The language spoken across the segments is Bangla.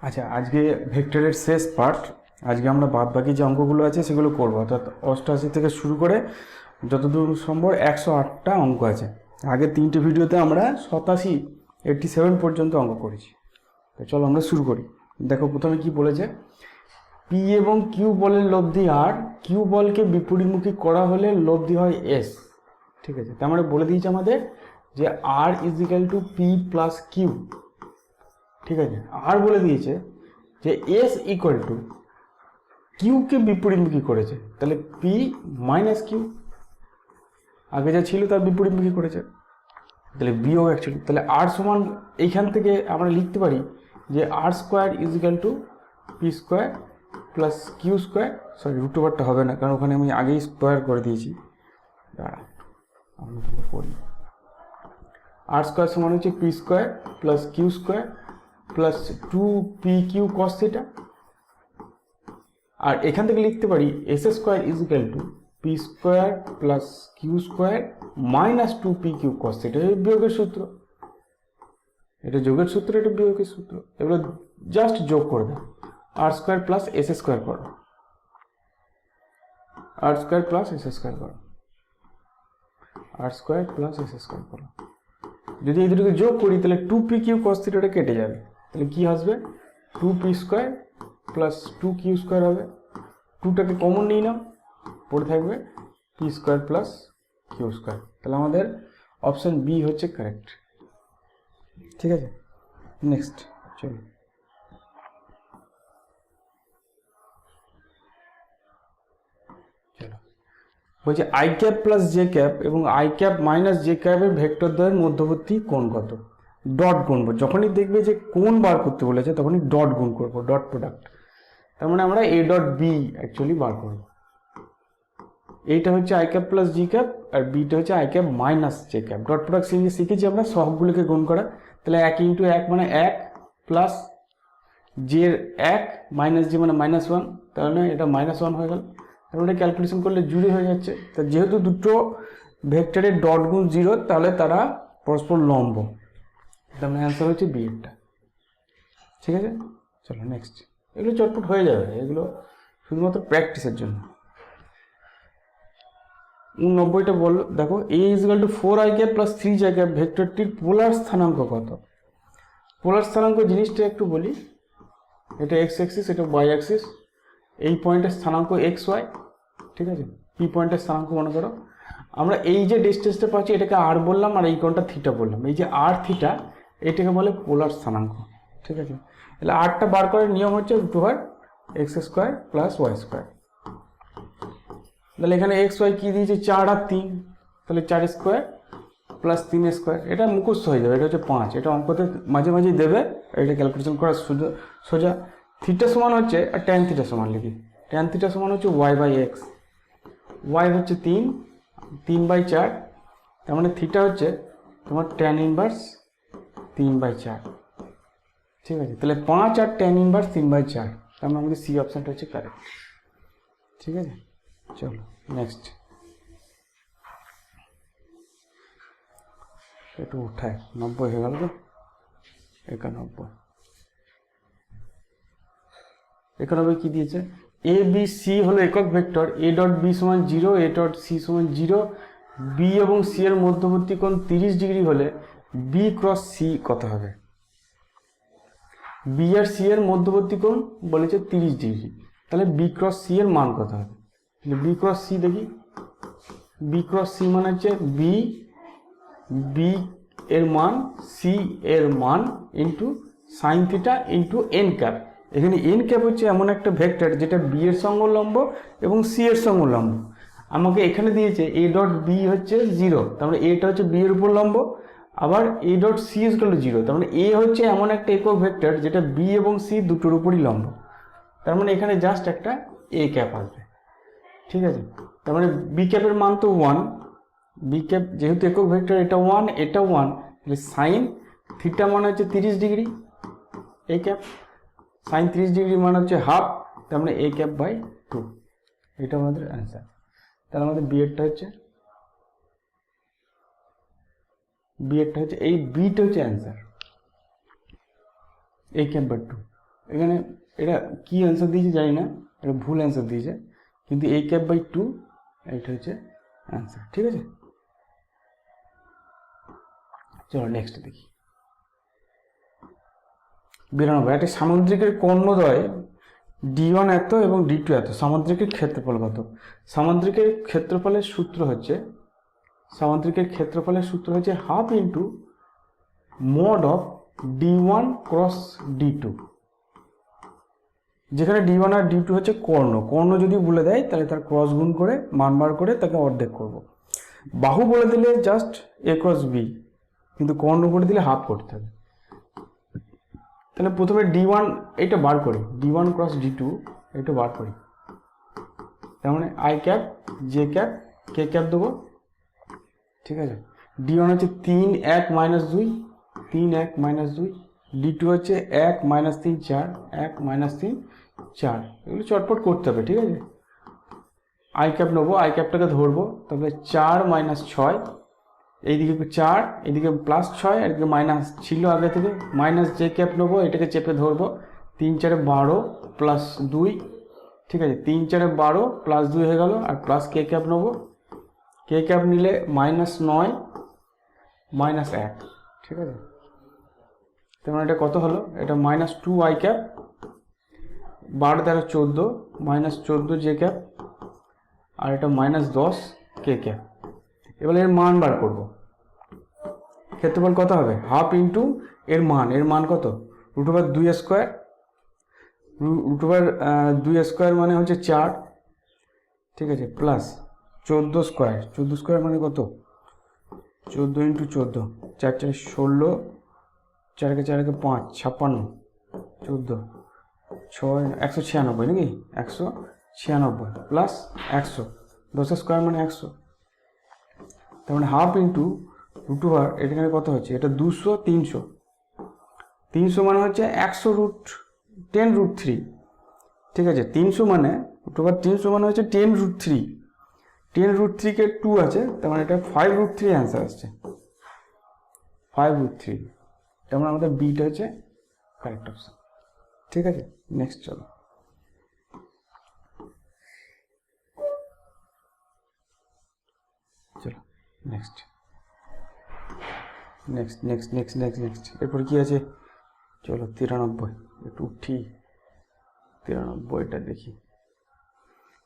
আচ্ছা, আজকে ভেক্টরের শেষ পার্ট। আজকে আমরা বাদবাকি যে অঙ্কগুলো আছে সেগুলো করবো, অর্থাৎ 88 থেকে শুরু করে যতদূর সম্ভব 108টা অঙ্ক আছে। আগে 3টে ভিডিওতে আমরা 87 পর্যন্ত অঙ্ক করেছি। তো চলো আমরা শুরু করি। দেখো প্রথমে কি বলেছে, পি এবং কিউ বলের লব্ধি আর, কিউ বলকে বিপরীতমুখী করা হলে লব্ধি হয় এস। ঠিক আছে, তার মানে বলে দিয়েছে আমাদের যে R is equal to P plus Q. ঠিক আছে, আর বলে দিয়েছে যে এস ইকুয়াল টু কিউকে বিপরীতমুখী করেছে, তাহলে পি মাইনাস কিউ, আগে যা ছিল তার বিপরীতমুখী করেছে, তাহলে বিয়োগ অ্যাকচুয়ালি। তাহলে আর সমান এইখান থেকে আমরা লিখতে পারি যে R square is equal to P square plus Q square. Sorry, root ওভারটা হবে না, কারণ ওখানে আমি আগেই স্কোয়ার করে দিয়েছি। দাঁড়া, আমরা করি আর স্কোয়ার সমান হচ্ছে P square plus Q square plus 2pq cos theta. আর এখান থেকে লিখতে পারি S square is equal to P square plus Q square minus 2pq cos theta. এটা বিয়োগের সূত্র, এটা যোগের সূত্র, এটা বিয়োগের সূত্র। এগুলো জাস্ট যোগ করে দাও, আর স্কোয়ার প্লাস এস স্কোয়ার করো, আর স্কোয়ার প্লাস এস স্কোয়ার করো, আর স্কোয়ার প্লাস এস স্কোয়ার করো। যদি এই দুটোকে যোগ করি তাহলে 2pq cos থিটাটা কেটে যাবে, তাহলে কি আসবে 2p square plus 2q square হবে। 2টাকে কমন নিয়ে নাও, পড়ে থাকবে P square plus Q square. তাহলে আমাদের অপশন বি হচ্ছে কারেক্ট। ঠিক আছে, নেক্সট চলো। বলছে I cap plus J cap এবং আই ক্যাপ মাইনাস জে ক্যাপের ভেক্টর দ্বয়ের মধ্যবর্তী কোণ কত? ডট গুনবো, যখনই দেখবে যে কোণ বার করতে বলেছে তখনই ডট গুণ করবো, ডট প্রোডাক্ট। তার মানে আমরা এ ডট বি অ্যাকচুয়ালি বার করবো। এইটা হচ্ছে I cap plus G cap আর বিটা হচ্ছে I cap minus J cap. Dot product শিখেছি আমরা সবগুলোকে গুণ করা। তাহলে 1 ইন্টু 1 মানে 1 প্লাস জের 1 মাইনাস জি মানে -1, তাহলে এটা -1 হয়ে গেল। তাহলে ক্যালকুলেশন করলে জুড়ে হয়ে যাচ্ছে। তা যেহেতু দুটো ভেক্টরের ডট গুণ 0, তাহলে তারা পরস্পর লম্ব। তার মানে অ্যান্সার হচ্ছে বি এরটা। ঠিক আছে, চলো নেক্সট। এগুলো চটপট হয়ে যাবে, এগুলো শুধুমাত্র প্র্যাকটিসের জন্য। 90টা বল, দেখো A is equal to 4i cap plus 3j cap ভেক্টরটির পোলার স্থানাঙ্ক কত? পোলার স্থানাঙ্ক জিনিসটা একটু বলি, এটা এক্স অ্যাক্সিস, এটা ওয়াই অ্যাক্সিস। এই পয়েন্টের স্থানাঙ্ক এক্স ওয়াই। ঠিক আছে, পি পয়েন্টের স্থানাঙ্ক মনে করো। আমরা এই যে ডিস্টেন্সটা পাচ্ছি এটাকে আর বললাম, আর এই কোণটা থিটা বললাম। এই যে আর থিটা, এটাকে বলে পোলার স্থানাঙ্ক। ঠিক আছে, তাহলে আরটা বার করার নিয়ম হচ্ছে root over X square plus Y square. তাহলে এখানে এক্স ওয়াই কী দিয়েছে, 4 আর 3, তাহলে 4 স্কোয়ার প্লাস 3 স্কোয়ার। এটা মুখস্থ হয়ে যাবে, এটা হচ্ছে 5। এটা অঙ্কতে মাঝে মাঝেই দেবে, এটা ক্যালকুলেশন করা সোজা। থিটা সমান হচ্ছে, আর ট্যান থিটা সমান লিখি, ট্যান থিটা সমান হচ্ছে ওয়াই বাই এক্স। ওয়াই হচ্ছে 3/4, তার মানে থিটা হচ্ছে তোমার ট্যান ইনভার্স 3/4। ঠিক আছে, তাহলে 5 আর ট্যান ইনভার্স 3/4, তার মানে আমাদের সি অপশানটা হচ্ছে কারেক্ট। ঠিক আছে, চলো নেক্সট। একটু উঠায় 90 হয়ে গেল তো, 91 কি দিয়েছে, এ বি সি হলো একক ভেক্টর। এ ডট বি সমান 0, এ ডট সি সমান 0। বি এবং সি এর মধ্যবর্তী কোণ 30 ডিগ্রি হলে বি ক্রস সি কত হবে? বি আর সি এর মধ্যবর্তী কোণ বলেছে 30 ডিগ্রি, তাহলে বি ক্রস সি এর মান কত হবে? বি ক্রস সি দেখি, বি ক্রস সি মানে হচ্ছে বি, বি এর মান, সি এর মান into sign theta into N cap. এখানে এন ক্যাপ হচ্ছে এমন একটা ভেক্টর যেটা বি এর সঙ্গে লম্ব এবং সি এর সঙ্গে লম্ব। আমাকে এখানে দিয়েছে এ ডট বি হচ্ছে 0, তার মানে এটা হচ্ছে বি এর উপর লম্ব। আবার A dot C is equal to 0, তার মানে এ হচ্ছে এমন একটা একক ভেক্টর যেটা বি এবং সি দুটোর উপরই লম্ব। তার মানে এখানে জাস্ট একটা এ ক্যাপ আসবে। ঠিক আছে, তার মানে বি ক্যাপের মান তো 1, বি ক্যাপ যেহেতু একক ভেক্টর, এটা 1 এটা 1, তাহলে সাইন থিটা মানে হচ্ছে 30 degree, A cap sign 30 degree মানে হচ্ছে হাফ, তার মানে এ ক্যাপ বাই 2। এটা আমাদের অ্যান্সার। তাহলে আমাদের বিএডটা হচ্ছে এই বিটা হচ্ছে অ্যান্সার, এ ক্যাপ বাই 2। এখানে এটা কি অ্যান্সার দিয়েছে জানি না, এটা ভুল অ্যান্সার দিয়েছে, কিন্তু a ক্যাপ বাই 2 এইটা হচ্ছে অ্যান্সার। ঠিক আছে, চলো নেক্সট দেখি। 92, একটা সামুদ্রিকের কর্ণদ্বয় D1 এত এবং D2 এত, সামুদ্রিকের ক্ষেত্রফল কত? সামুদ্রিকের ক্ষেত্রফলের সূত্র হচ্ছে half into mod of D1 cross D2। যেখানে D1 আর D2 হচ্ছে কর্ণ যদি বলে দেয় তাহলে তার ক্রস গুণ করে মান বার করে তাকে অর্ধেক করব। বাহু বলে দিলে জাস্ট a ক্রস b, কিন্তু কর্ণ করে দিলে হাফ করতে হবে। তাহলে প্রথমে D1 এটা বার করি, D1 ক্রস D2 এটা বার করি, তার মানে i cap j cap k cap দেবো। ঠিক আছে, D1 হচ্ছে 3 1 মাইনাস 2, 3 1 মাইনাস 2, D2 হচ্ছে 1 মাইনাস 3 4, 1 মাইনাস 3 4, এগুলো চটপট করতে হবে। ঠিক আছে, i ক্যাপ নেবো, i ক্যাপটাকে ধরবো, তাহলে 4 মাইনাস 6, এইদিকে 4, এদিকে প্লাস 6, এদিকে মাইনাস ছিল আগে থেকে, মাইনাস j ক্যাপ নেবো, এটাকে চেপে ধরবো, 3 4 12 প্লাস 2। ঠিক আছে, 3 4 12 প্লাস 2 হয়ে গেল, আর প্লাস k ক্যাপ নেবো, k ক্যাপ নিলে মাইনাস 9 মাইনাস 1। ঠিক আছে, তার মানে এটা কত হলো? এটা মাইনাস 2 i ক্যাপ, 12 দ্বারা 14 মাইনাস 14 j ক্যাপ, আর এটা মাইনাস 10 k ক্যাপ। এবার এর মান বার করব। ক্ষেত্রফল কত হবে? হাফ ইন্টু এর মান কত? Root over 2 square, root over 2 square মানে হচ্ছে 4। ঠিক আছে, প্লাস 14 স্কোয়ার মানে কত? 14 ইন্টু 14, 4 4 16, 4 4 5 56, 14 6 196 নাকি? 196 প্লাস 100, 10 স্কোয়ার মানে 100। তার মানে হাফ ইন্টু রুট ওভার, এখানে কত হচ্ছে? এটা 200 300 মানে হচ্ছে 100 রুট 10 রুট 3। ঠিক আছে, 300 মানে রুট ওভার 300 মানে হচ্ছে 10 রুট 3, 10 রুট 3 কে 2 আছে, তার মানে এটা 5 রুট 3 অ্যান্সার আসছে, 5 রুট 3। তার মানে আমাদের বিটা হচ্ছে কারেক্ট অপশন। ঠিক আছে, নেক্সট চলো। নেক্সট এরপর কি আছে? চলো 93, একটু উঠি, 93টা দেখি।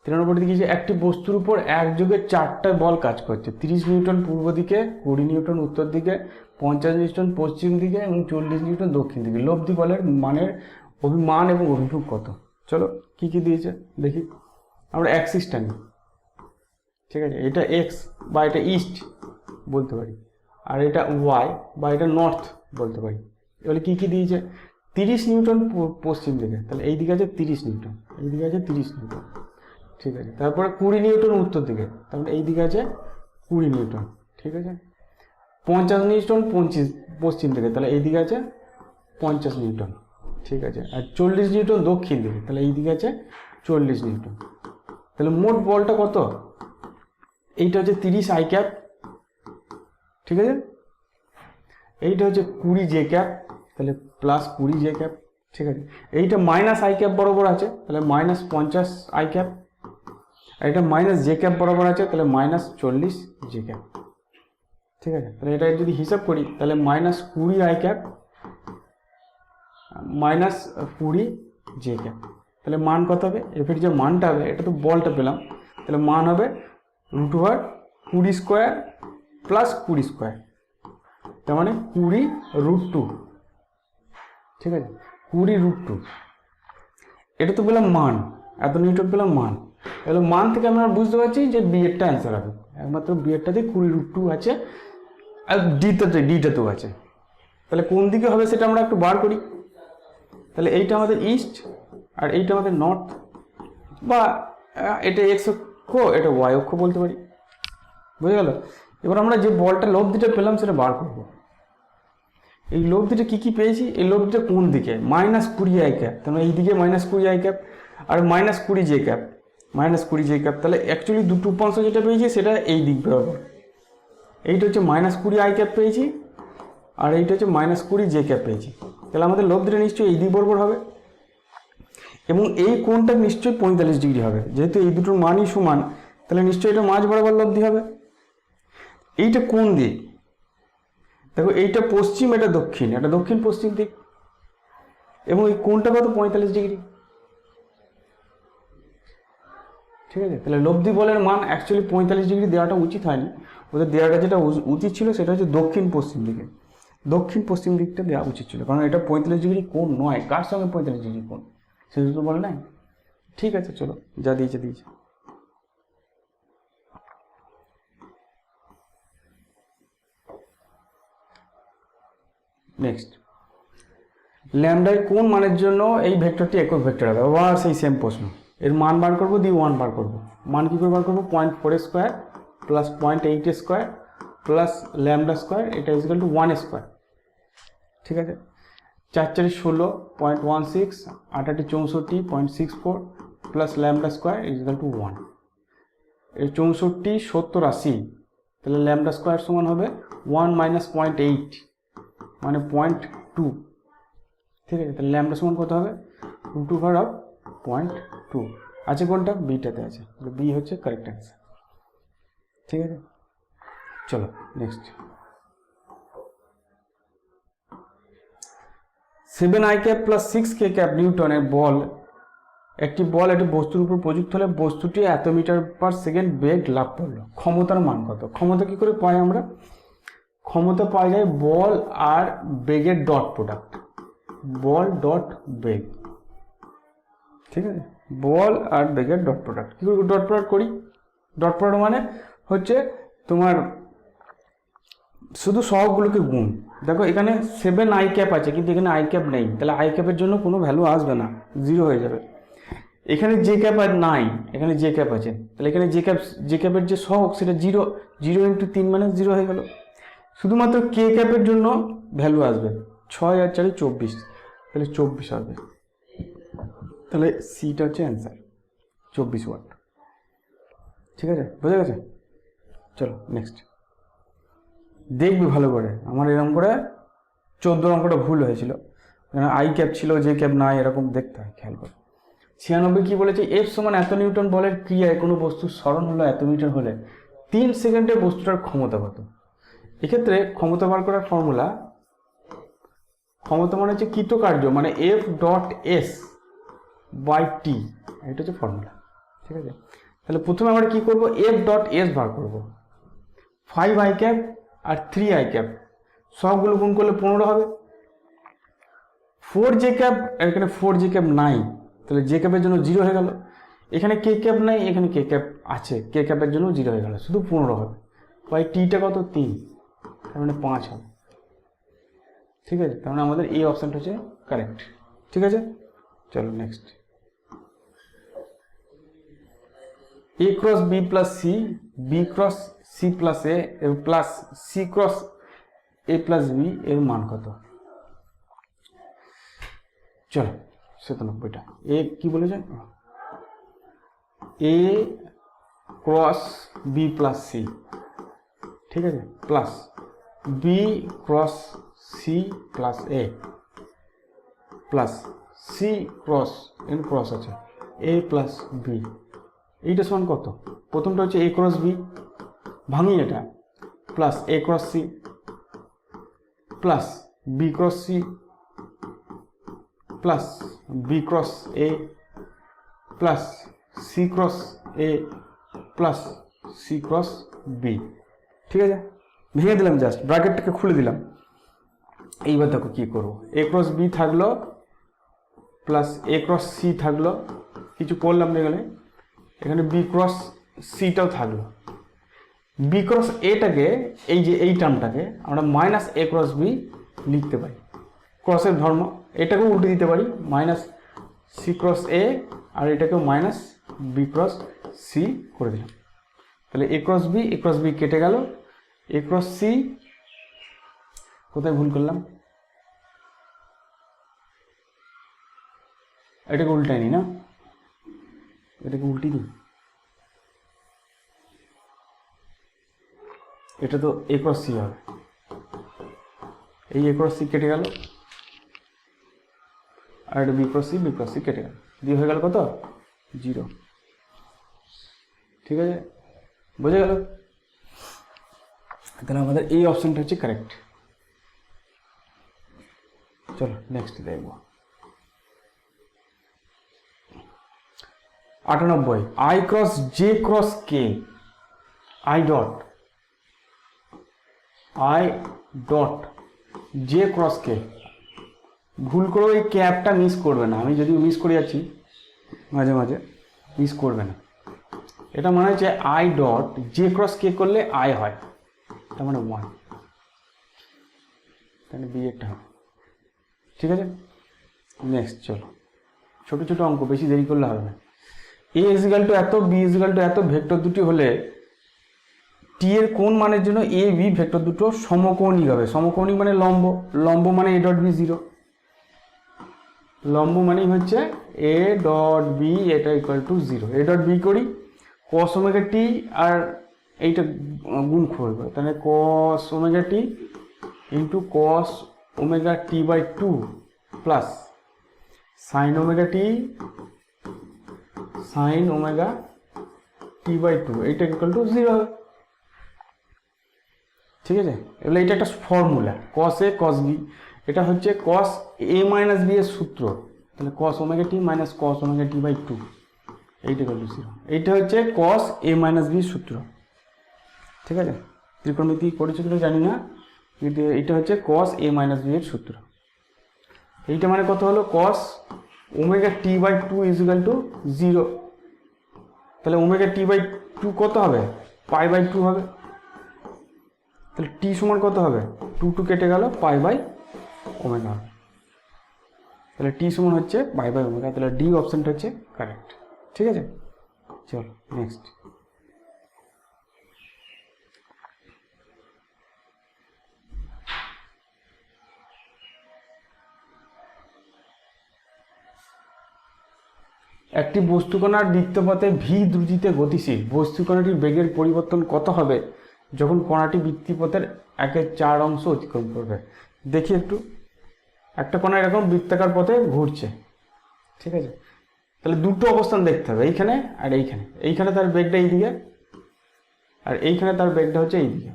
93 দেখি যে একটি বস্তুর উপর একযোগে 4টা বল কাজ করছে। 30 নিউটন পূর্ব দিকে, 20 নিউটন উত্তর দিকে, 50 নিউটন পশ্চিম দিকে এবং 40 নিউটন দক্ষিণ দিকে। লব্ধি বলের মান এবং অভিমুখ কত? চলো কি দিয়েছে দেখি। আমরা অ্যাক্সিসটা নিই। ঠিক আছে, এটা এক্স বা এটা ইস্ট বলতে পারি, আর এটা ওয়াই বা এটা নর্থ বলতে পারি। এবারে কি দিয়েছে? 30 নিউটন পশ্চিম দিকে, তাহলে এই দিকে আছে 30 নিউটন, এই দিকে আছে 30 নিউটন। ঠিক আছে, তারপরে 20 নিউটন উত্তর দিকে, তাহলে এই দিকে আছে 20 নিউটন। ঠিক আছে, 50 নিউটন পশ্চিম দিকে, তাহলে এই দিকে আছে 50 নিউটন। ঠিক আছে, আর 40 নিউটন দক্ষিণ দিকে, তাহলে এই দিকে আছে 40 নিউটন। তাহলে মোট বলটা কত? এইটা হচ্ছে 30 আই ক্যাপ। ঠিক আছে, এইটা হচ্ছে 20 জে ক্যাপ, তাহলে প্লাস 20 জে ক্যাপ। ঠিক আছে, এইটা মাইনাস আই ক্যাপ বরাবর আছে, তাহলে মাইনাস 50 আই ক্যাপ, আর এটা মাইনাস জে ক্যাপ বরাবর আছে, তাহলে মাইনাস 40 জে ক্যাপ। ঠিক আছে, তাহলে এটা যদি হিসাব করি তাহলে minus 20 I cap minus 20 J cap. তাহলে মান কত হবে? এফের যে মানটা হবে, এটা তো বলটা পেলাম, তাহলে মান হবে root over 20 square plus 20 square, তার মানে 20 রুট 2। ঠিক আছে, 20 রুট 2। এটা তো পেলাম মান, এত নিউটন পেলাম মান। তাহলে মান থেকে আমরা বুঝতে পারছি যে বি এরটা অ্যান্সার হবে, একমাত্র বি এরটাতে 20 রুট 2 আছে, আর ডিটাতেও আছে। তাহলে কোন দিকে হবে সেটা আমরা একটু বার করি। তাহলে এইটা আমাদের ইস্ট আর এইটা আমাদের নর্থ, বা এটা এক্স অক্ষ, এটা ওয়াই অক্ষ বলতে পারি। বুঝে গেল? এবার আমরা যে বলটা লব্ধিটা পেলাম সেটা বার করব। এই লব্ধিটা কি পেয়েছি? এই লব্ধিটা কোন দিকে? মাইনাস 20 আই ক্যাপ, তাহলে এই দিকে মাইনাস 20 আই ক্যাপ, আর মাইনাস 20 জে ক্যাপ, তাহলে অ্যাকচুয়ালি দুটো উপাংশ যেটা পেয়েছি সেটা এই দিক বরাবর। এইটা হচ্ছে মাইনাস 20 আই ক্যাপ পেয়েছি, আর এইটা হচ্ছে মাইনাস 20 জে ক্যাপ পেয়েছি। তাহলে আমাদের লব্ধিটা নিশ্চয়ই এই দিক বরাবর হবে। এবং এই কোণটা নিশ্চয়ই 45 ডিগ্রি হবে, যেহেতু এই দুটোর মানই সমান, তাহলে নিশ্চয়ই এটা মাঝ বরাবর লব্ধি হবে। এইটা কোন দিক? দেখো এইটা পশ্চিম, এটা দক্ষিণ, এটা দক্ষিণ পশ্চিম দিক, এবং এই কোণটা কত? 45 ডিগ্রি। ঠিক আছে, তাহলে লব্ধি বলের মান অ্যাকচুয়ালি 45 ডিগ্রি দেওয়াটা উচিত হয়নি, ওদের দেওয়াটা যেটা উচিত ছিল সেটা হচ্ছে দক্ষিণ পশ্চিম দিকে, দক্ষিণ পশ্চিম দিকটা দেওয়া উচিত ছিল, কারণ এটা 45 ডিগ্রি কোণ নয়। কার সঙ্গে 45 ডিগ্রি কোণ? সেটা তো বলে নাই। ঠিক আছে, চলো, যা দিয়েছে দিয়েছে। নেক্সট, ল্যামডায় কোন মানের জন্য এই ভেক্টরটি একক ভেক্টর হবে? আবার সেই সেম প্রশ্ন। এর মান বার করবো, দিয়ে 1 বার করবো। মান কী করে বার করবো? 0.4 square plus 0.8 square plus lambda square, এটা ইজিক্যাল টু 1 স্কোয়ার। ঠিক আছে, 4 4 16, 0.16, 8 8 64, 0.64 plus lambda square equal to 1। এই 64 70 80, তাহলে ল্যামডা স্কোয়ার সমান হবে 1 মাইনাস 0.8 মানে 0.2। ঠিক আছে, তাহলে ল্যামডা সমান কত হবে? √0.2 আছে কোনটা? বিটাতে আছে, বি হচ্ছে কারেক্ট অ্যান্সার। ঠিক আছে, চলো next. 7i cap plus 6k cap নিউটনের বল, একটি বল একটি বস্তুর উপর প্রযুক্ত হলে বস্তুটি এত মিটার পার সেকেন্ড বেগ লাভ করলো। ক্ষমতার মান কত? ক্ষমতা কি করে পাই আমরা? ক্ষমতা পাওয়া যায় বল আর বেগের ডট প্রোডাক্ট, বল ডট বেগ। ঠিক আছে, বল আর বেগের ডট প্রোডাক্ট। কী করে ডট প্রোডাক্ট করি? ডট প্রোডাক্ট মানে হচ্ছে তোমার শুধু সহগগুলোকে গুণ। দেখো এখানে 7i ক্যাপ আছে, কিন্তু এখানে আই ক্যাপ নেই, তাহলে আই ক্যাপের জন্য কোনো ভ্যালু আসবে না, 0 হয়ে যাবে। এখানে জে ক্যাপ আর নাই, এখানে জে ক্যাপ আছে, তাহলে এখানে জে ক্যাপের যে সহগ সেটা 0, 0 × 3 মানে 0 হয়ে গেল। শুধুমাত্র কে ক্যাপের জন্য ভ্যালু আসবে, 6 আর 4 24, তাহলে 24 আসবে। তাহলে সিটা হচ্ছে অ্যান্সার, 24 ওয়াট। ঠিক আছে, বোঝা গেছে? চলো নেক্সট। দেখবি ভালো করে, আমার এরকম করে 14 অঙ্কটা ভুল হয়েছিল, আই ক্যাপ ছিল, জে ক্যাপ নাই, এরকম দেখতে হয়, খেয়াল করে। 96 কি বলেছে? এফ সমান এত নিউটন বলের ক্রিয়ায় কোনো বস্তুর সরণ হলো এত মিটার হলে 3 সেকেন্ডে বস্তুটার ক্ষমতা কত? এক্ষেত্রে ক্ষমতা বার করার ফর্মুলা, ক্ষমতা মানে হচ্ছে কৃতকার্য, মানে F dot S by T, এটা হচ্ছে ফর্মুলা। ঠিক আছে, তাহলে প্রথমে আমরা কি করব? এফ ডট এস বার করব। 5i ক্যাপ আর 3i ক্যাপ সবগুলো গুণ করলে 15 হবে। 4j ক্যাপ, এখানে 4j ক্যাপ নাই, তাহলে জে ক্যাপের জন্য 0 হয়ে গেল। এখানে কে ক্যাপ নাই, এখানে কে ক্যাপ আছে, কে ক্যাপের জন্য 0 হয়ে গেল, শুধু 15 হবে। বাই টিটা কত? 3, তার মানে 5 হবে। ঠিক আছে, তার মানে আমাদের এই অপশানটা হচ্ছে কারেক্ট। ঠিক আছে, চলো next. A cross B plus C, B cross C plus A এবং plus C cross A plus B এর মান কত? চলো 97টা। এ কি বলেছে? A cross B plus C, ঠিক আছে, plus B cross C plus A plus C cross N cross আছে এ প্লাস বি, এইটা সমান কত? প্রথমটা হচ্ছে এ ক্রস বি, ভাঙি এটা, plus A cross C plus B cross C plus B cross A plus C cross A plus C cross B. ঠিক আছে, ভেঙে দিলাম, জাস্ট ব্র্যাকেটটাকে খুলে দিলাম। এইবার দেখো কি করবো, এ ক্রস বি থাকলো প্লাস এ ক্রস সি থাকলো, কিছু করলাম না এখানে, এখানে বি ক্রস সিটাও থাকলো। বি ক্রস এটাকে, এই যে এই টার্মটাকে আমরা মাইনাস এ ক্রস বি লিখতে পারি, ক্রসের ধর্ম। এটাকেও উল্টে দিতে পারি, মাইনাস সি ক্রস এ, আর এটাকেও মাইনাস বি ক্রস সি করে দিলাম। তাহলে এ ক্রস বি কেটে গেল, এ ক্রস সি কোথায় ভুল করলাম, এটাকে উল্টাই নি না, এটাকে উল্টি দিই, এটা তো এ ক্রস সি হবে, এই এ ক্রস সি কেটে গেল, আর এটা বি ক্রস সি কেটে গেল, দিয়ে হয়ে গেল কত 0। ঠিক আছে, বোঝা গেল? তাহলে আমাদের এই অপশনটা হচ্ছে কারেক্ট। চলো নেক্সট দেখব। 98 I cross J cross K, I dot J cross কে। ভুল করে এই ক্যাপটা মিস করবে না, আমি যদি মিস করে যাচ্ছি মাঝে মাঝে, মিস করবে না। এটা মানে হচ্ছে আই ডট জে ক্রস কে করলে আই হয়, তার মানে 1, তাহলে বি একটা হবে। ঠিক আছে, নেক্সট চলো, ছোট ছোট অঙ্ক, বেশি দেরি করলে হবে না। এ ইজিক্যাল টু এত, বি ইজিক্যাল টু এত, ভেক্টর দুটি হলে টি এর কোন মানের জন্য এ বি ভেক্টর দুটো সমকৌণিক হবে। সমকৌণিক মানে লম্ব, লম্ব মানে এ ডট বি 0, লম্ব মানেই হচ্ছে এ ডট বি, এটা equal to 0। A dot B করি কস ওমেগা টি, আর এইটা গুণ করবে, তাহলে cos omega T into cos omega T by 2 plus sine omega T sine omega T by 2, এইটা ইকুয়াল টু 0 হবে। ঠিক আছে, এবার এটা একটা ফর্মুলা, কস এ কস বি, এটা হচ্ছে কস এ মাইনাস বি এর সূত্র, তাহলে cos omega T minus cos omega T by 2, এইটা ইকুয়াল টু 0। এইটা হচ্ছে কস এ মাইনাস বি সূত্র। ঠিক আছে, ত্রিকোণমিতি পড়েছে কিনা জানি না, কিন্তু এইটা হচ্ছে কস এ মাইনাস বি এর সূত্র। এইটা মানে কত হলো, cos omega T by 2 equal to 0। তাহলে ওমেগা টি বাই 2 কত হবে, পাই বাই 2 হবে। তাহলে টি সমান কত হবে, 2 কেটে গেল, পাই বাই ওমেগা হবে। তাহলে টি সমান হচ্ছে পাই বাই ওমেগা, তাহলে ডি অপশনটা হচ্ছে কারেক্ট। ঠিক আছে, চলো নেক্সট। একটি বস্তুকণার বৃত্তপথে ভি দ্রুতিতে গতিশীল, বস্তুকণাটির বেগের পরিবর্তন কত হবে যখন কণাটি বৃত্তপথের 1/4 অংশ অতিক্রম করবে। দেখি একটু, একটা কণা এরকম বৃত্তাকার পথে ঘুরছে। ঠিক আছে, তাহলে দুটো অবস্থান দেখতে হবে, এইখানে আর এইখানে। এইখানে তার বেগটা এইদিকে, আর এইখানে তার বেগটা হচ্ছে এইদিকে।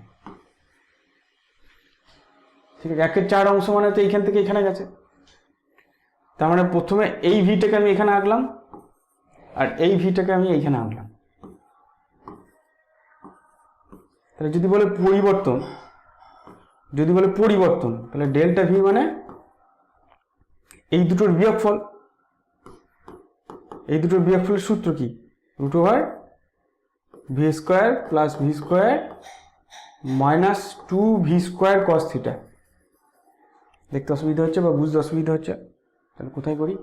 ঠিক আছে, 1/4 অংশ মানে হচ্ছে এইখান থেকে এখানে গেছে। তার মানে প্রথমে এই ভিটাকে আমি এখানে আঁকলাম, আর এই ভিটাকে আমি এইখানে আনলাম। তাহলে যদি বলে পরিবর্তন, তাহলে ডেল্টা ভি মানে এই দুটোর বিয়োগফল। এই দুটোর বিয়োগফলের সূত্র কি, root over V square plus V square minus 2 V square cos theta. দেখতে অসুবিধা হচ্ছে বা বুঝতে অসুবিধা হচ্ছে, তাহলে কোথায় করি,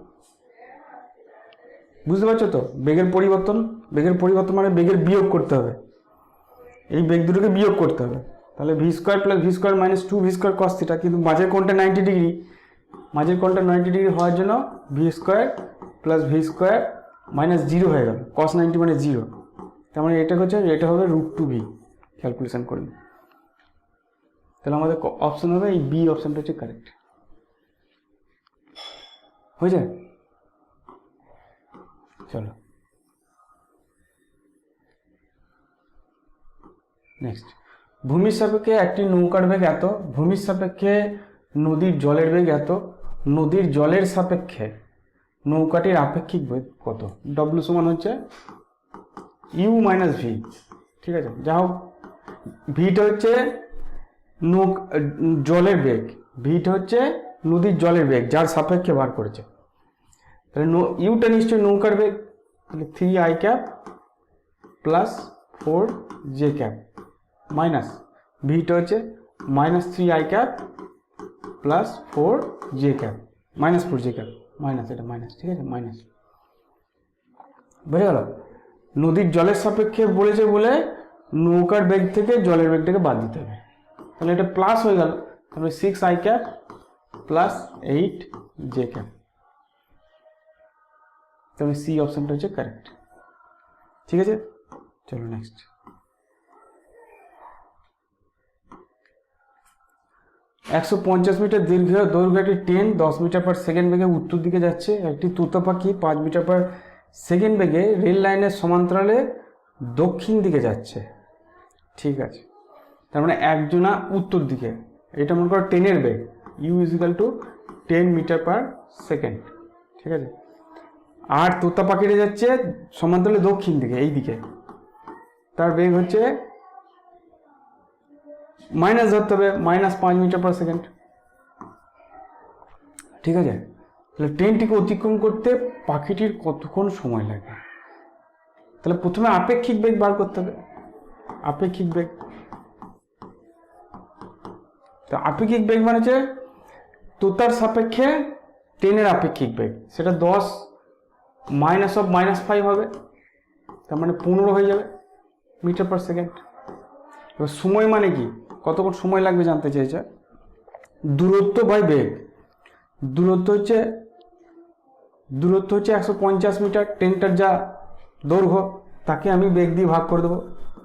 বুঝতে পারছো তো? বেগের পরিবর্তন মানে বেগের বিয়োগ করতে হবে, এই বেগ দুটোকে বিয়োগ করতে হবে। তাহলে V square plus V square minus 2 V square cos theta, কিন্তু মাঝের কোণটা 90 ডিগ্রি, মাঝের কোণটা 90 ডিগ্রি হওয়ার জন্য V square plus V square minus 0 হয়ে গেল, কস 90 মানে 0। তার মানে এটা হচ্ছে, এটা হবে √2 ভি, ক্যালকুলেশন করুন। তাহলে আমাদের অপশন হবে এই বি অপশনটা হচ্ছে কারেক্ট। হয়ে যায়, চলো নেক্সট। ভূমির সাপেক্ষে একটি নৌকার বেগ এত, ভূমির সাপেক্ষে নদীর জলের বেগ এত, নদীর জলের সাপেক্ষে নৌকাটির আপেক্ষিক বেগ কত। ডব্লিউ সমান হচ্ছে ইউ মাইনাস ভি। ঠিক আছে, যা হোক, ভিটা হচ্ছে জলের বেগ, ভিটা হচ্ছে নদীর জলের বেগ যার সাপেক্ষে বার করেছে। তাহলে ইউটা নিশ্চয়ই নৌকার বেগ, তাহলে 3i cap plus 4j cap minus ভিটা হচ্ছে minus 3i cap plus 4j cap minus 4j cap minus, এটা মাইনাস। ঠিক আছে, মাইনাস, বুঝে গেল? নদীর জলের সাপেক্ষে বলেছে বলে নৌকার বেগ থেকে জলের বেগটাকে বাদ দিতে হবে, তাহলে এটা প্লাস হয়ে গেল। তাহলে 6i cap plus 8j cap, তবে সি অপশনটা হচ্ছে কারেক্ট। ঠিক আছে, চলো নেক্সট। 150 মিটার দৈর্ঘ্য একটি ট্রেন 10 মিটার পার সেকেন্ড বেগে উত্তর দিকে যাচ্ছে। একটি তোতা পাখি 5 মিটার পার সেকেন্ড বেগে রেল লাইনের সমান্তরালে দক্ষিণ দিকে যাচ্ছে। ঠিক আছে, তার মানে একজনা উত্তর দিকে, এটা মনে করো ট্রেনের বেগ, U is equal to 10 metre per second. ঠিক আছে, আর তোতা পাখিটা যাচ্ছে সমান্তরালে দক্ষিণ দিকে, এই দিকে, তার বেগ হচ্ছে মাইনাস ধরতে হবে, -5 মিটার পার সেকেন্ড। ঠিক আছে, তাহলে ট্রেনটিকে অতিক্রম করতে পাখিটির কতক্ষণ সময় লাগে? তাহলে প্রথমে আপেক্ষিক বেগ বার করতে হবে। আপেক্ষিক বেগ, তো আপেক্ষিক বেগ মানে হচ্ছে তোতার সাপেক্ষে ট্রেনের আপেক্ষিক বেগ, সেটা 10 -5 হবে, তার মানে 15 হয়ে যাবে মিটার পার সেকেন্ড। এবার সময় মানে কি, কতক্ষণ সময় লাগবে জানতে চাইছে। দূরত্ব বাই বেগ, দূরত্ব হচ্ছে 150 মিটার, ট্রেনটার যা দৈর্ঘ্য তাকে আমি বেগ দিয়ে ভাগ করে দেবো,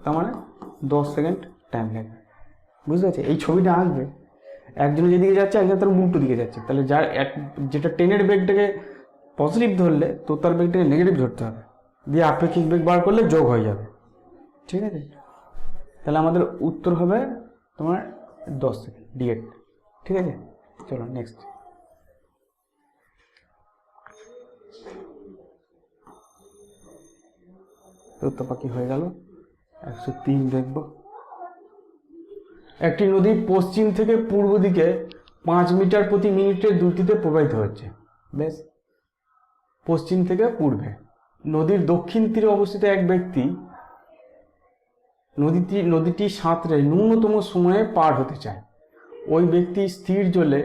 তার মানে 10 সেকেন্ড টাইম লাগবে। বুঝতে পারছি? এই ছবিটা আঁকবে, একজনে যেদিকে যাচ্ছে একজন তার উল্টো দিকে যাচ্ছে, তাহলে যার যেটা ট্রেনের বেগটাকে পজিটিভ ধরলে তো তার বেগটাকে নেগেটিভ ধরতে হবে, দিয়ে আপেক্ষিক বেগ বার করলে যোগ হয়ে যাবে। ঠিক আছে, তাহলে আমাদের উত্তর হবে তোমার 10 সেকেন্ড, ডিএড। ঠিক আছে, চলো নেক্সট। তোতা পাখি হয়ে গেল। 103 দেখব। একটি নদী পশ্চিম থেকে পূর্ব দিকে 5 মিটার প্রতি মিনিটের দ্রুতিতে প্রবাহিত হচ্ছে। বেশ, পশ্চিম থেকে পূর্বে। নদীর দক্ষিণ তীরে অবস্থিত এক ব্যক্তি নদীটি সাঁতরে ন্যূনতম সময়ে পার হতে চায়। ওই ব্যক্তি স্থির জলে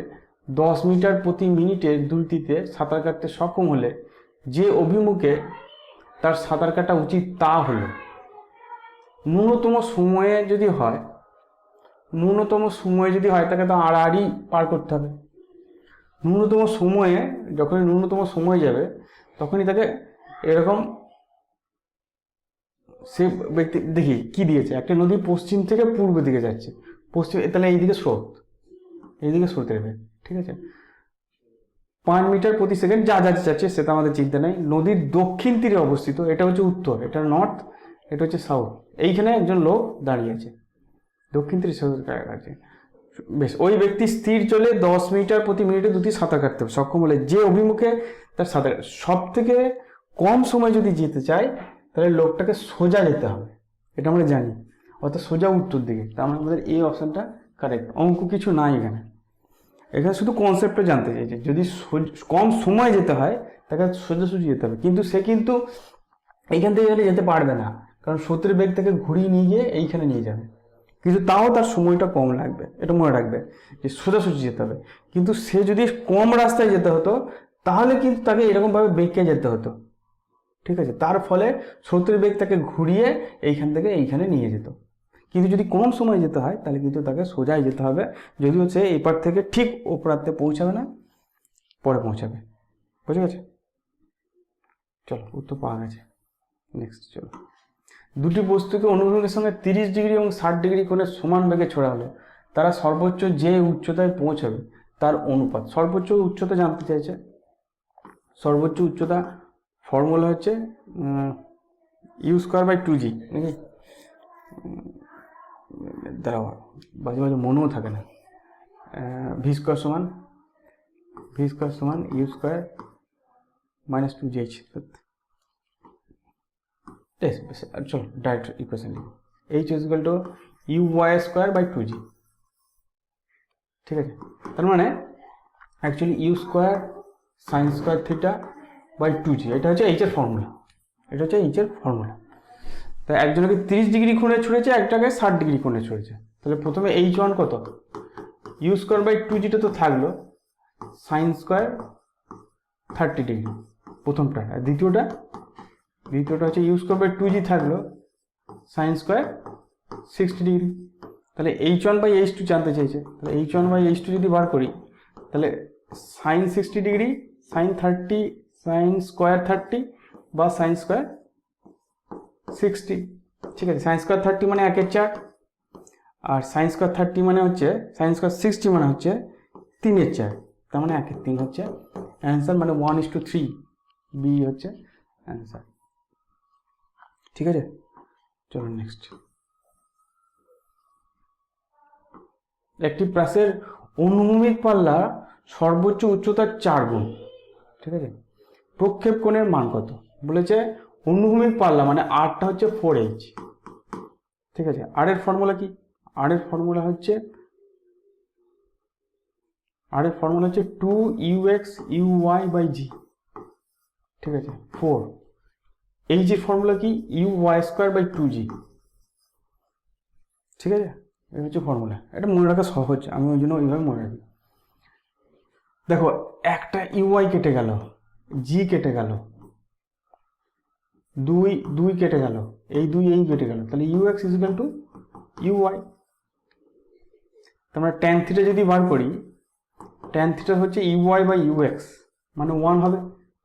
10 মিটার প্রতি মিনিটের দ্রুতিতে সাঁতার কাটতে সক্ষম হলে যে অভিমুখে তার সাঁতার কাটা উচিত তা হলো, ন্যূনতম সময়ে যদি হয় তাকে তো আড়াআড়ি পার করতে হবে। যখনই ন্যূনতম সময় যাবে তখনই তাকে এরকম, সে ব্যক্তি দেখি কি দিয়েছে, একটা নদী পশ্চিম থেকে পূর্ব দিকে যাচ্ছে, তাহলে এইদিকে স্রোতের বেগ। ঠিক আছে, 5 মিটার প্রতি সেকেন্ড যা যাচ্ছে সেটা আমাদের চিন্তা নেই। নদীর দক্ষিণ তীরে অবস্থিত, এটা হচ্ছে উত্তর, এটা নর্থ, এটা হচ্ছে সাউথ। এইখানে একজন লোক দাঁড়িয়ে আছে, দক্ষিণ তীরে আছে। বেশ, ওই ব্যক্তি স্থির চলে 10 মিটার প্রতি মিনিটে দ্রুতি সাঁতার কাটতে সক্ষম হলে যে অভিমুখে তার সাঁতার, সব থেকে কম সময় যদি যেতে চায় তাহলে লোকটাকে সোজা যেতে হবে, এটা আমরা জানি, অর্থাৎ সোজা উত্তর দিকে। তার মানে আমাদের এই অপশানটা কারেক্ট। অঙ্ক কিছু নাই এখানে শুধু কনসেপ্টটা জানতে চাইছে। যদি কম সময় যেতে হয় তাকে সোজাসুজি যেতে হবে, কিন্তু সে এইখান থেকে যেতে পারবে না, কারণ স্রোতের বেগ থেকে ঘুরিয়ে নিয়ে গিয়ে এইখানে নিয়ে যাবে, কিন্তু তাও তার সময়টা কম লাগবে। এটা মনে রাখবে যে সোজাসুজি যেতে হবে। কিন্তু সে যদি কম রাস্তায় যেতে হতো তাহলে কিন্তু তাকে এরকমভাবে বেঁকে যেতে হতো। ঠিক আছে, তার ফলে স্রোতের বেগ তাকে ঘুরিয়ে এইখান থেকে এইখানে নিয়ে যেত। কিন্তু যদি কম সময় যেতে হয় তাহলে কিন্তু তাকে সোজাই যেতে হবে, যদিও সে এপার থেকে ঠিক ও প্রান্তে পৌঁছাবে না, পরে পৌঁছাবে। বুঝে গেছে? চলো, উত্তর পাওয়া গেছে। নেক্সট চলো। দুটি বস্তুকে অনুভূমিকের সঙ্গে 30 ডিগ্রি এবং 60 ডিগ্রি কোণে সমান বেগে ছোড়া হলো, তারা সর্বোচ্চ যে উচ্চতায় পৌঁছাবে তার অনুপাত। সর্বোচ্চ উচ্চতা জানতে চাইছে। সর্বোচ্চ উচ্চতা ফর্মুলা হচ্ছে u²/2g, নাকি? দাঁড়াও, মাঝে মাঝে মনেও থাকে না। v² সমান u² - 2gh। চলো ডাইরেক্ট ইকুয়েশন লিখি, h = uy²/2g। ঠিক আছে, তার মানে অ্যাকচুয়ালি u²sin²θ/2g, এটা হচ্ছে h এর ফর্মুলা। তাই একজনকে 30 ডিগ্রি কোণে ছুঁড়েছে, একটাকে 60 ডিগ্রি কোণে ছুঁড়েছে। তাহলে প্রথমে h1 কত, u²/2gটা তো থাকলো, sin² 30 ডিগ্রি প্রথমটা, আর দ্বিতীয়টা হচ্ছে u²/2g থাকলো, sin² 60 ডিগ্রি। তাহলে h1/h2 জানতে চাইছে, তাহলে h1/h2 যদি বার করি তাহলে sin 60 ডিগ্রি sin² 30 বা sin² 60। ঠিক আছে, sin² 30 মানে 1/4, আর সাইন স্কোয়ার 30 মানে হচ্ছে সাইন স্কোয়ার 60 মানে হচ্ছে 3/4, তার মানে 1/3 হচ্ছে অ্যান্সার, মানে 1:3 বি হচ্ছে অ্যান্সার। ঠিক আছে, চলো নেক্সট। একটি প্রাসের অনুভূমিক পাল্লা সর্বোচ্চ উচ্চতার 4 গুণ, ঠিক আছে, প্রক্ষেপ কোণের মান কত? বলেছে অনুভূমিক পাল্লা মানে আরটা হচ্ছে 4h, ঠিক আছে। আর এর ফর্মুলা কি? আর এর ফর্মুলা হচ্ছে 2ux uy/g, ঠিক আছে। 4 h এর ফর্মুলা কি? uy²/2g, ঠিক আছে। এই হচ্ছে ফর্মুলা। এটা মনে রাখা সহজ, আমি ওই জন্য ওইভাবে মনে রাখি। দেখো একটা ইউআই কেটে গেল, জি কেটে গেল, 2 কেটে গেল, এই 2 এই কেটে গেল, তাহলে ux = uy। তোমরা tan থিটা যদি বার করি, tan থিটা হচ্ছে uy/ux মানে 1 হবে,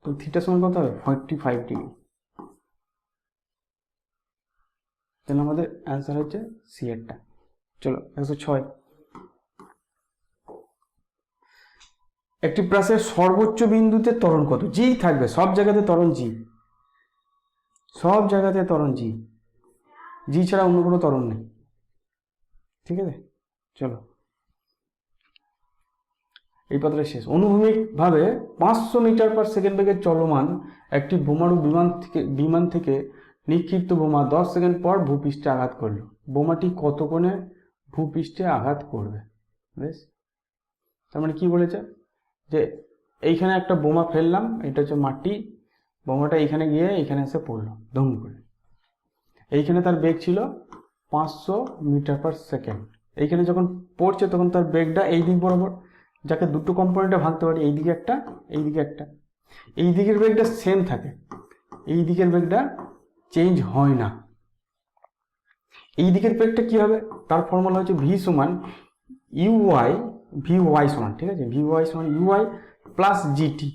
তো থিটা সমান কত হবে? 45 ডিগ্রি। তাহলে আমাদের অ্যান্সার হচ্ছে সি এরটা। চলো 106। একটি প্রাসের সর্বোচ্চ বিন্দুতে ত্বরণ কত? জি থাকবে, সব জায়গাতে ত্বরণ জি, সব জায়গাতে ত্বরণ জি, জি ছাড়া অন্য কোনো ত্বরণ নেই, ঠিক আছে। চলো এই পাতাটা শেষ। অনুভূমিকভাবে 500 মিটার/সেকেন্ড বেগে চলমান একটি বোমারু বিমান থেকে নিক্ষিপ্ত বোমা 10 সেকেন্ড পর ভূপৃষ্ঠে আঘাত করলো। বোমাটি কত কোণে ভূপৃষ্ঠে আঘাত করবে? বেশ, তার মানে কি বলেছে যে এইখানে একটা বোমা ফেললাম, এটা হচ্ছে মাটি, বোমাটা এইখানে গিয়ে এইখানে এসে পড়লো ধুম করে। এইখানে তার বেগ ছিল 500 মিটার/সেকেন্ড। এইখানে যখন পড়ছে তখন তার বেগটা এই দিক বরাবর, যাকে দুটো কম্পোনেন্টে ভাঙতে পারি, এই দিকে একটা, এই দিকে একটা। এই দিকের বেগটা সেম থাকে, এই দিকের বেগটা চেঞ্জ হয় না। এই দিকের বেগটা কি হবে? তার ফর্মুলা হচ্ছে ভি সমান ইউআই, ভিওয়াই সমান, ঠিক আছে, ভিওয়াই সমান ইউআই প্লাস জিটি।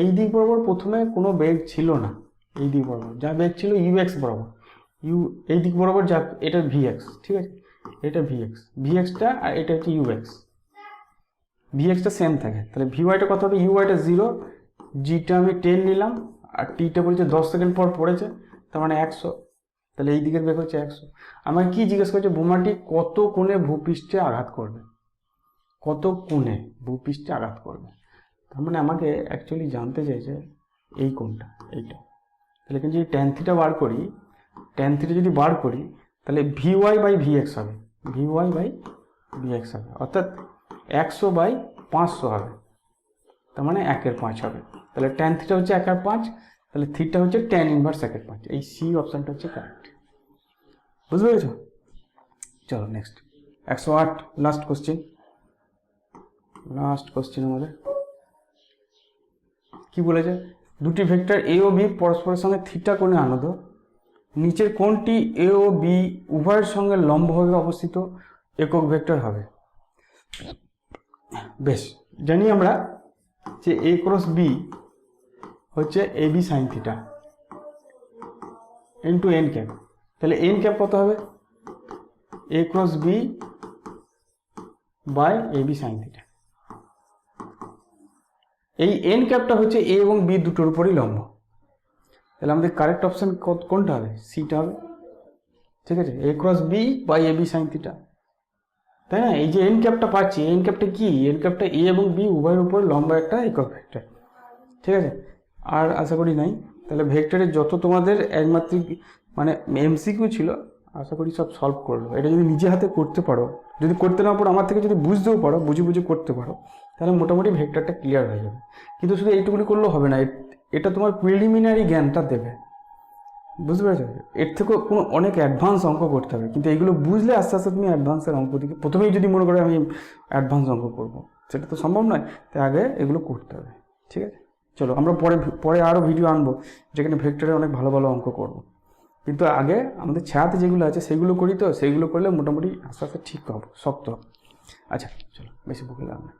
এই দিক বরাবর প্রথমে কোনো বেগ ছিল না, এই দিক বরাবর যা বেগ ছিল ইউএক্স বরাবর, এই দিক বরাবর যা, এটা ভিএক্স, ঠিক আছে, এটা ভিএক্সটা, আর এটা হচ্ছে ইউএক্স, ভিএক্সটা সেম থাকে। তাহলে ভিওয়াইটা কত হবে? ইউআইটা 0, জিটা আমি 10 নিলাম, আর টিটা বলছে 10 সেকেন্ড পর পড়েছে, তার মানে 100। তাহলে এই দিকের বেগ হচ্ছে 100। আমাকে কি জিজ্ঞেস করছে? বোমাটি কত কোণে ভূপৃষ্ঠে আঘাত করবে, কত কোণে ভূপৃষ্ঠে আঘাত করবে। তার মানে আমাকে অ্যাকচুয়ালি জানতে চাইছে এই কোণটা, এইটা। তাহলে কিন্তু যদি tan থিটা বার করি, tan থিটা যদি বার করি, তাহলে VY/VX হবে, VY/VX হবে, অর্থাৎ 100/500 হবে, তার মানে 1/5 হবে। তাহলে tan থিটা হচ্ছে 1/5, তাহলে থিটা হচ্ছে tan ইনভার্স 1/5। এই সি অপশানটা হচ্ছে কারেক্ট, বুঝতে পেরেছো? চলো নেক্সট 108, লাস্ট কোশ্চেন আমাদের কি বলেছে? দুটি ভেক্টর এ ও বি পরস্পরের সঙ্গে থিটা কোণে আনত, নিচের কোণটি এ ও বি উভয়ের সঙ্গে লম্বভাবে অবস্থিত একক ভেক্টর হবে। বেশ, জানি আমরা যে এ ক্রস বি হচ্ছে A B sine theta into N cap. তাহলে এন ক্যাপ কত হবে? A cross B by A B sine theta. এই এন ক্যাপটা হচ্ছে এ এবং বি দুটোর উপরই লম্ব। তাহলে আমাদের কারেক্ট অপশন কোনটা হবে? সিটা হবে, ঠিক আছে, A cross B by A B sine theta, তাই না? এই যে এন ক্যাপটা পাচ্ছি, এন ক্যাপটা কি? এন ক্যাপটা এ এবং বি উভয়ের উপর লম্বা একটা একক ভেক্টর, ঠিক আছে। আর আশা করি নাই। তাহলে ভেক্টরের যত তোমাদের একমাত্রিক মানে এমসিকিউ ছিল, আশা করি সব সলভ করলো। এটা যদি নিজে হাতে করতে পারো, যদি করতে না পারো আমার থেকে যদি বুঝতেও পারো, বুঝে করতে পারো, তাহলে মোটামুটি ভেক্টরটা ক্লিয়ার হয়ে যাবে। কিন্তু শুধু এইটুকুনি করলেও হবে না, এটা তোমার প্রিলিমিনারি জ্ঞানটা দেবে, বুঝতে পেরেছো? এর থেকেও কোনো অনেক অ্যাডভান্স অঙ্ক করতে হবে, কিন্তু এইগুলো বুঝলে আস্তে আস্তে তুমি অ্যাডভান্সের অঙ্ক দিকে, প্রথমেই যদি মনে করো আমি অ্যাডভান্স অঙ্ক করবো, সেটা তো সম্ভব নয়। তাই আগে এগুলো করতে হবে, ঠিক আছে। চলো আমরা পরে আরও ভিডিও আনবো যেখানে ভেক্টরে অনেক ভালো ভালো অঙ্ক করবো, কিন্তু আগে আমাদের ছায়াতে যেগুলো আছে সেগুলো করি, তো সেইগুলো করলে মোটামুটি আস্তে আস্তে ঠিক হবে, শক্ত হবে। আচ্ছা চলো, বেশি বকে লাভ না।